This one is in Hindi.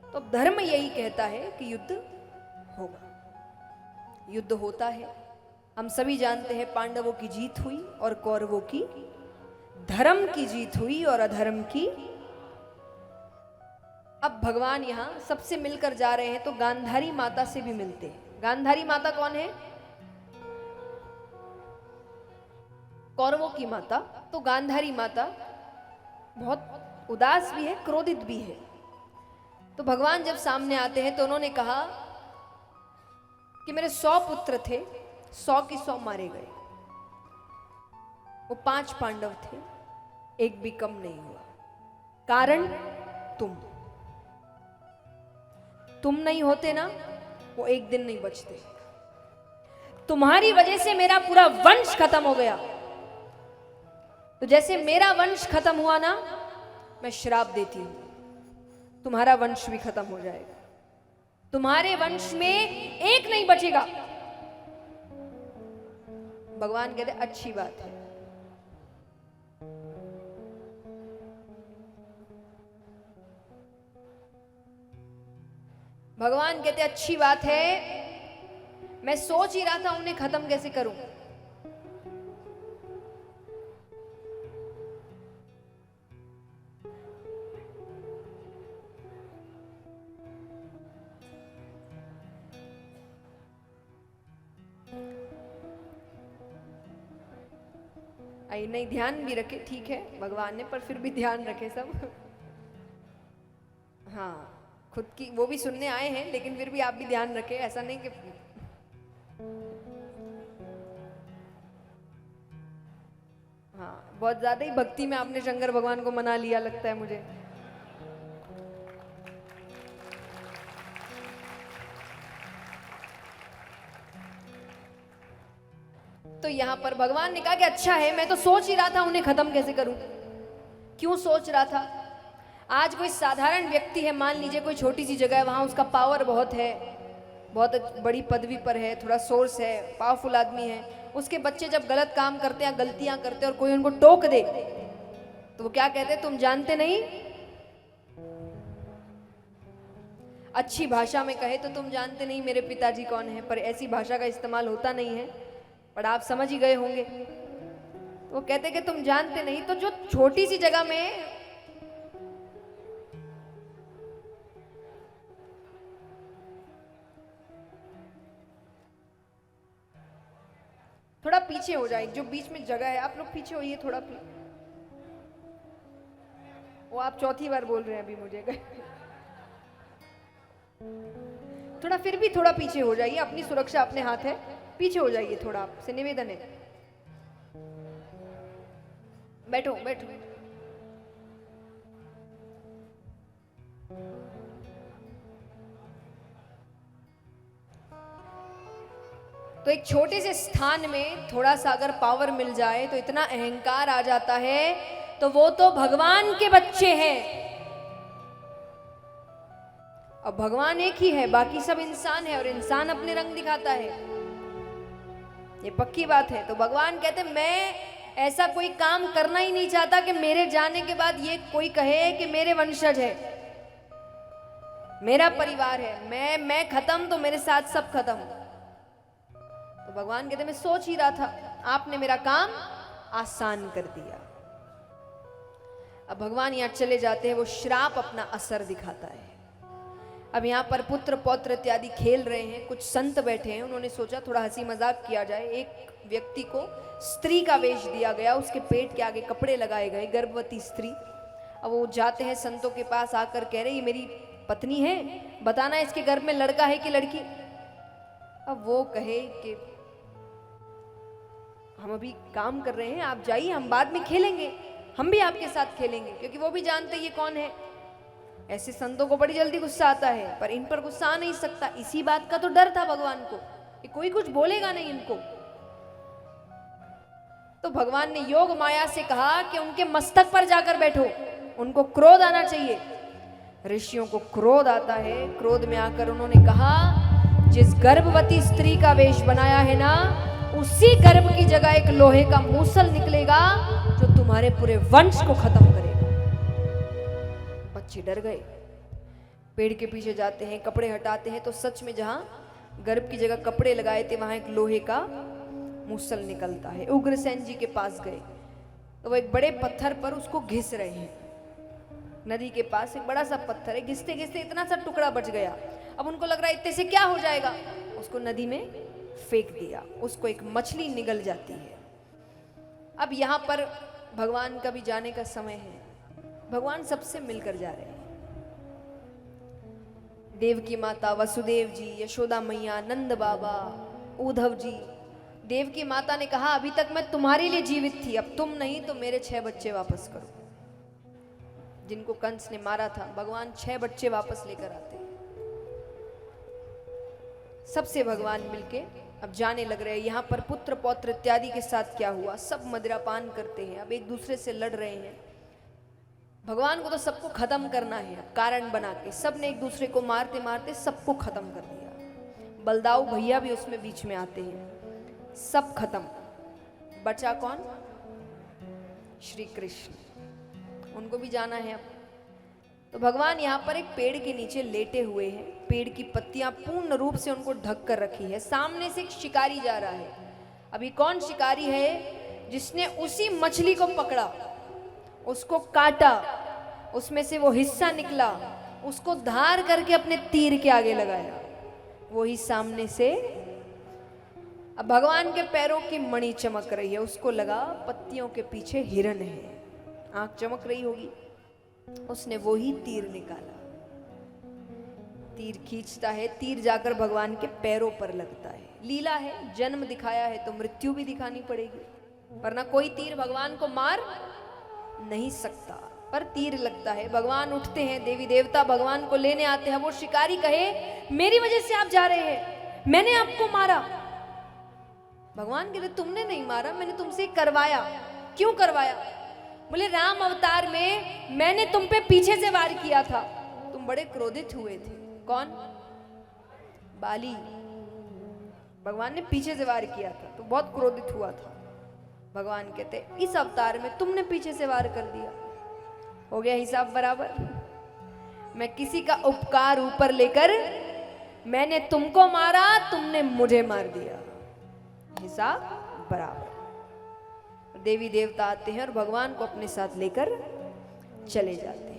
तो धर्म यही कहता है कि युद्ध होगा, युद्ध होता है। हम सभी जानते हैं पांडवों की जीत हुई और कौरवों की, धर्म की जीत हुई और अधर्म की। अब भगवान यहां सबसे मिलकर जा रहे हैं तो गांधारी माता से भी मिलते हैं। गांधारी माता कौन है? कौरवों की माता। तो गांधारी माता बहुत उदास भी है, क्रोधित भी है। तो भगवान जब सामने आते हैं तो उन्होंने कहा कि मेरे 100 पुत्र थे, 100 की 100 मारे गए। वो 5 पांडव थे, एक भी कम नहीं हुआ। कारण तुम नहीं होते ना, वो एक दिन नहीं बचते। तुम्हारी वजह से मेरा पूरा वंश खत्म हो गया। तो जैसे मेरा वंश खत्म हुआ ना, मैं श्राप देती हूं, तुम्हारा वंश भी खत्म हो जाएगा। तुम्हारे वंश में एक नहीं बचेगा। भगवान कहते अच्छी बात है। भगवान कहते अच्छी बात है, मैं सोच ही रहा था उन्हें खत्म कैसे करूं। नहीं, ध्यान भी रखे, ठीक है भगवान ने, पर फिर भी ध्यान रखे सब। हाँ, खुद की वो भी सुनने आए हैं, लेकिन फिर भी आप भी ध्यान रखें। ऐसा नहीं कि हाँ, बहुत ज्यादा ही भक्ति में आपने शंकर भगवान को मना लिया लगता है मुझे। तो यहां पर भगवान ने कहा कि अच्छा है, मैं तो सोच ही रहा था उन्हें खत्म कैसे करूं। क्यों सोच रहा था? आज कोई साधारण व्यक्ति है, मान लीजिए कोई छोटी सी जगह है, वहां उसका पावर बहुत है, बहुत बड़ी पदवी पर है, थोड़ा सोर्स है, पावरफुल आदमी है। उसके बच्चे जब गलत काम करते हैं, गलतियां करते हैं और कोई उनको टोक दे तो वो क्या कहते हैं? तुम जानते नहीं। अच्छी भाषा में कहे तो तुम जानते नहीं मेरे पिताजी कौन है, पर ऐसी भाषा का इस्तेमाल होता नहीं है, पर आप समझ ही गए होंगे। तो वो कहते कि तुम जानते नहीं। तो जो छोटी सी जगह में थोड़ा पीछे हो जाए, जो बीच में जगह है, आप लोग पीछे होइए थोड़ा। वो आप चौथी बार बोल रहे हैं अभी मुझे। थोड़ा फिर भी थोड़ा पीछे हो जाइए, अपनी सुरक्षा अपने हाथ है, पीछे हो जाइए थोड़ा, आपसे निवेदन है। बैठो बैठो। तो एक छोटे से स्थान में थोड़ा सा अगर पावर मिल जाए तो इतना अहंकार आ जाता है। तो वो तो भगवान के बच्चे हैं। अब भगवान एक ही है, बाकी सब इंसान है, और इंसान अपने रंग दिखाता है, ये पक्की बात है। तो भगवान कहते मैं ऐसा कोई काम करना ही नहीं चाहता कि मेरे जाने के बाद ये कोई कहे कि मेरे वंशज है, मेरा परिवार है, मैं खत्म तो मेरे साथ सब खत्म। तो भगवान कहते मैं सोच ही रहा था, आपने मेरा काम आसान कर दिया। अब भगवान यहां चले जाते हैं, वो श्राप अपना असर दिखाता है। अब यहाँ पर पुत्र पौत्र इत्यादि खेल रहे हैं, कुछ संत बैठे हैं, उन्होंने सोचा थोड़ा हंसी मजाक किया जाए। एक व्यक्ति को स्त्री का वेश दिया गया, उसके पेट के आगे कपड़े लगाए गए, गर्भवती स्त्री। अब वो जाते हैं संतों के पास, आकर कह रहे ये मेरी पत्नी है, बताना इसके गर्भ में लड़का है कि लड़की। अब वो कहे कि हम अभी काम कर रहे हैं, आप जाइए, हम बाद में खेलेंगे, हम भी आपके साथ खेलेंगे, क्योंकि वो भी जानते ये कौन है। ऐसे संतों को बड़ी जल्दी गुस्सा आता है, पर इन पर गुस्सा आ नहीं सकता। इसी बात का तो डर था भगवान को कि कोई कुछ बोलेगा नहीं इनको। तो भगवान ने योग माया से कहा कि उनके मस्तक पर जाकर बैठो, उनको क्रोध आना चाहिए। ऋषियों को क्रोध आता है, क्रोध में आकर उन्होंने कहा जिस गर्भवती स्त्री का वेश बनाया है ना, उसी गर्भ की जगह एक लोहे का मूसल निकलेगा जो तुम्हारे पूरे वंश को खत्म करेगा। बच्चे डर गए। पेड़ के पीछे जाते हैं, कपड़े हटाते हैं तो सच में जहां गर्भ की जगह कपड़े लगाए थे वहां एक लोहे का मूसल निकलता है। उग्रसेन जी के पास गए तो वो एक बड़े पत्थर पर उसको घिस रहे हैं। नदी के पास एक बड़ा सा पत्थर है, घिसते घिसते इतना सा टुकड़ा बच गया। अब उनको लग रहा है इतने से क्या हो जाएगा, उसको नदी में फेंक दिया, उसको एक मछली निगल जाती है। अब यहाँ पर भगवान का भी जाने का समय है, भगवान सबसे मिलकर जा रहे हैं। देव की माता वसुदेव जी, यशोदा मैया, नंद बाबा, उद्धव जी। देव की माता ने कहा अभी तक मैं तुम्हारे लिए जीवित थी, अब तुम नहीं तो मेरे 6 बच्चे वापस करो। जिनको कंस ने मारा था, भगवान 6 बच्चे वापस लेकर आते हैं। सबसे भगवान मिलके अब जाने लग रहे हैं। यहाँ पर पुत्र पौत्र इत्यादि के साथ क्या हुआ, सब मदिरापान करते हैं, अब एक दूसरे से लड़ रहे हैं। भगवान को तो सबको खत्म करना है, कारण बना के सब ने एक दूसरे को मारते मारते सबको खत्म कर दिया। बलदाऊ भैया भी उसमें बीच में आते हैं, सब खत्म। बचा कौन, श्री कृष्ण, उनको भी जाना है अब। तो भगवान यहाँ पर एक पेड़ के नीचे लेटे हुए हैं, पेड़ की पत्तियां पूर्ण रूप से उनको ढक कर रखी है। सामने से एक शिकारी जा रहा है। अभी कौन शिकारी है, जिसने उसी मछली को पकड़ा, उसको काटा, उसमें से वो हिस्सा निकला, उसको धार करके अपने तीर के आगे लगाया, वही सामने से। अब भगवान के पैरों की मणि चमक रही है, उसको लगा पत्तियों के पीछे हिरण है, आंख चमक रही होगी, उसने वो ही तीर निकाला। तीर खींचता है, तीर जाकर भगवान के पैरों पर लगता है। लीला है, जन्म दिखाया है तो मृत्यु भी दिखानी पड़ेगी, वरना कोई तीर भगवान को मार नहीं सकता। पर तीर लगता है, भगवान उठते हैं, देवी देवता भगवान को लेने आते हैं। वो शिकारी कहे मेरी वजह से आप जा रहे हैं, मैंने आपको मारा। भगवान कहते तुमने नहीं मारा, मैंने तुमसे करवाया। क्यों करवाया? बोले राम अवतार में मैंने तुम पे पीछे से वार किया था, तुम बड़े क्रोधित हुए थे। कौन? बाली। भगवान ने पीछे से वार किया था तो बहुत क्रोधित हुआ था। भगवान कहते इस अवतार में तुमने पीछे से वार कर दिया, हो गया हिसाब बराबर। मैं किसी का उपकार ऊपर लेकर, मैंने तुमको मारा, तुमने मुझे मार दिया, हिसाब बराबर। देवी देवता आते हैं और भगवान को अपने साथ लेकर चले जाते हैं।